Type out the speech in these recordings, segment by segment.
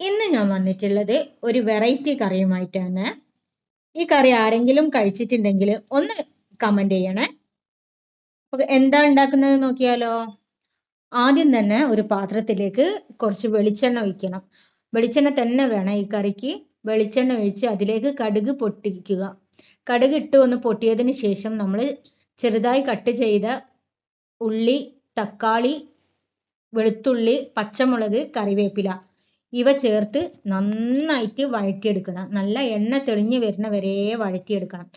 ഇന്ന് ഞാൻ വന്നിട്ടുള്ളത് ഒരു വെറൈറ്റി കറിയുമായിട്ടാണ്. ഈ കറി ആരെങ്കിലും കഴിച്ചിട്ടുണ്ടെങ്കിൽ ഒന്ന് കമന്റ് ചെയ്യണേ. അപ്പൊ എന്താ ഉണ്ടാക്കുന്നത് നോക്കിയാലോ. ആദ്യം തന്നെ ഒരു പാത്രത്തിലേക്ക് കുറച്ച് വെളിച്ചെണ്ണ ഒഴിക്കണം. വെളിച്ചെണ്ണ തന്നെ വേണം ഈ കറിക്ക്. വെളിച്ചെണ്ണ ഒഴിച്ച് അതിലേക്ക് കടുക് പൊട്ടിക്കുക. കടുക് ഇട്ട് ഒന്ന് പൊട്ടിയതിന് ശേഷം നമ്മൾ ചെറുതായി കട്ട് ചെയ്ത ഉള്ളി, തക്കാളി, വെളുത്തുള്ളി, പച്ചമുളക്, കറിവേപ്പില ഇവ ചേർത്ത് നന്നായിട്ട് വഴറ്റിയെടുക്കണം. നല്ല എണ്ണ തെളിഞ്ഞ് വരുന്ന വരെ വഴറ്റിയെടുക്കണം.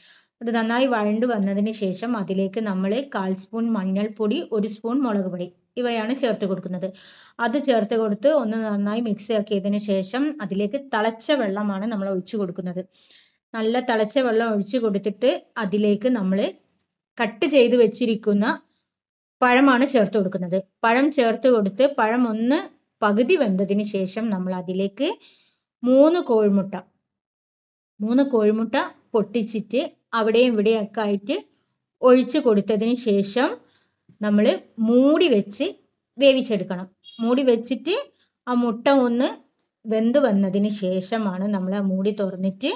അത് നന്നായി വഴണ്ടു വന്നതിന് ശേഷം അതിലേക്ക് നമ്മൾ 1/4 സ്പൂൺ മഞ്ഞൾപ്പൊടി, 1 സ്പൂൺ മുളക് പൊടി ഇവയാണ് ചേർത്ത് കൊടുക്കുന്നത്. അത് ചേർത്ത് കൊടുത്ത് ഒന്ന് നന്നായി മിക്സ് ആക്കിയതിന് ശേഷം അതിലേക്ക് തിളച്ച വെള്ളമാണ് നമ്മൾ ഒഴിച്ചു കൊടുക്കുന്നത്. നല്ല തിളച്ച വെള്ളം ഒഴിച്ചു കൊടുത്തിട്ട് അതിലേക്ക് നമ്മൾ കട്ട് ചെയ്ത് വെച്ചിരിക്കുന്ന പഴമാണ് ചേർത്ത് കൊടുക്കുന്നത്. പഴം ചേർത്ത് കൊടുത്ത് പഴം ഒന്ന് പകുതി വെന്തതിന് ശേഷം നമ്മൾ അതിലേക്ക് 3 കോഴിമുട്ട പൊട്ടിച്ചിട്ട് അവിടെയും ഇവിടെയൊക്കെ ആയിട്ട് ഒഴിച്ചു കൊടുത്തതിന് ശേഷം നമ്മൾ മൂടി വെച്ച് വേവിച്ചെടുക്കണം. മൂടി വെച്ചിട്ട് ആ മുട്ട ഒന്ന് വെന്ത് വന്നതിന് ശേഷമാണ് നമ്മൾ ആ മൂടി തുറന്നിട്ട്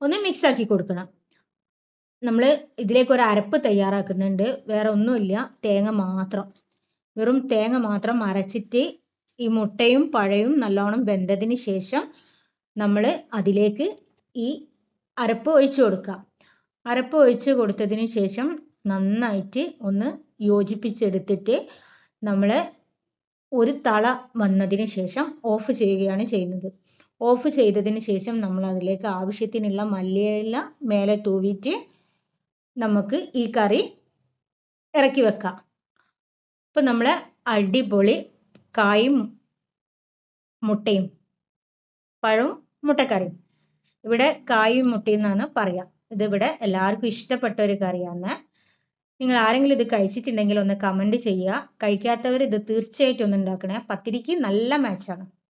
ഒന്ന് മിക്സ് ആക്കി കൊടുക്കണം. നമ്മൾ ഇതിലേക്ക് ഒരു അരപ്പ് തയ്യാറാക്കുന്നുണ്ട്. വേറെ ഒന്നുമില്ല, തേങ്ങ മാത്രം. വെറും തേങ്ങ മാത്രം അരച്ചിട്ട് ഈ മുട്ടയും പഴവും നല്ലോണം വെന്തതിന് ശേഷം നമ്മൾ അതിലേക്ക് ഈ അരപ്പ് ഒഴിച്ചു കൊടുക്കുക. അരപ്പ് ഒഴിച്ചു കൊടുത്തതിന് ശേഷം നന്നായിട്ട് ഒന്ന് യോജിപ്പിച്ചെടുത്തിട്ട് നമ്മൾ ഒരു തള വന്നതിന് ശേഷം ഓഫ് ചെയ്യുകയാണ് ചെയ്യുന്നത്. ഓഫ് ചെയ്തതിന് ശേഷം നമ്മൾ അതിലേക്ക് ആവശ്യത്തിനുള്ള മല്ലിയില മേലെ തൂവിയിട്ട് നമുക്ക് ഈ കറി ഇറക്കി വെക്കാം. ഇപ്പൊ നമ്മളെ അടിപൊളി കായും മുട്ടയും പഴവും മുട്ടക്കറിയും, ഇവിടെ കായും മുട്ടയും എന്നാണ് പറയാ. ഇതിവിടെ എല്ലാവർക്കും ഇഷ്ടപ്പെട്ട ഒരു കറിയാണ്. നിങ്ങൾ ആരെങ്കിലും ഇത് കഴിച്ചിട്ടുണ്ടെങ്കിൽ ഒന്ന് കമന്റ് ചെയ്യുക. കഴിക്കാത്തവർ ഇത് തീർച്ചയായിട്ടും ഒന്ന് ഉണ്ടാക്കണേ. പത്തിരിക്ക് നല്ല മാച്ചാണ്.